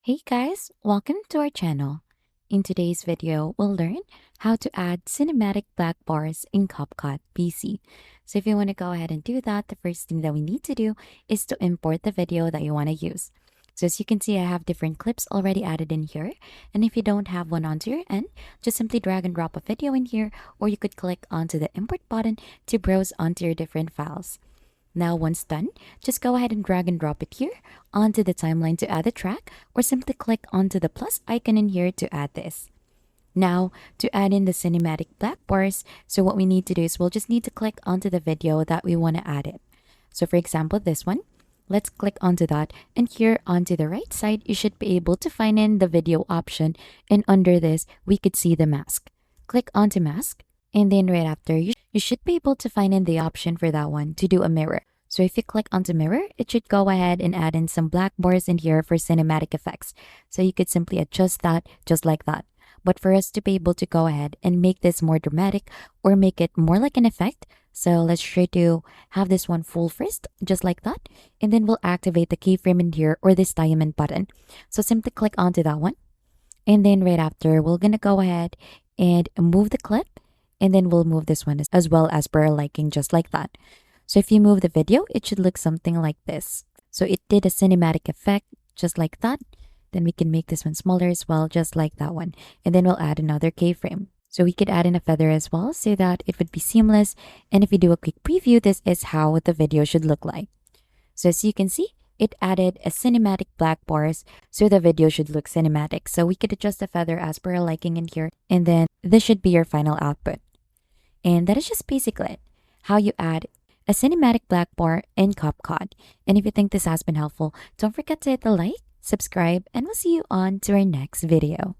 Hey guys, welcome to our channel. In today's video, we'll learn how to add cinematic black bars in CapCut PC. So if you want to go ahead and do that, the first thing that we need to do is to import the video that you want to use. So as you can see, I have different clips already added in here. And if you don't have one onto your end, just simply drag and drop a video in here, or you could click onto the import button to browse onto your different files. Now, once done, just go ahead and drag and drop it here onto the timeline to add the track, or simply click onto the plus icon in here to add this. Now, to add in the cinematic black bars, so what we need to do is we'll just need to click onto the video that we want to add it. So for example, this one, let's click onto that, and here onto the right side, you should be able to find in the video option, and under this, we could see the mask. Click onto mask, and then right after, you should be able to find in the option for that one to do a mirror. So if you click onto mirror, it should go ahead and add in some black bars in here for cinematic effects. So you could simply adjust that just like that. But for us to be able to go ahead and make this more dramatic or make it more like an effect, so let's try to have this one full first, just like that. And then we'll activate the keyframe in here or this diamond button. So simply click onto that one. And then right after, we're going to go ahead and move the clip. And then we'll move this one as well as per our liking, just like that. So if you move the video, it should look something like this. So it did a cinematic effect, just like that. Then we can make this one smaller as well, just like that one. And then we'll add another keyframe. So we could add in a feather as well so that it would be seamless. And if we do a quick preview, this is how the video should look like. So as you can see, it added a cinematic black bars, so the video should look cinematic. So we could adjust the feather as per our liking in here. And then this should be your final output. And that is just basically it, how you add a cinematic black bar in CapCut. And if you think this has been helpful, don't forget to hit the like, subscribe, and we'll see you on to our next video.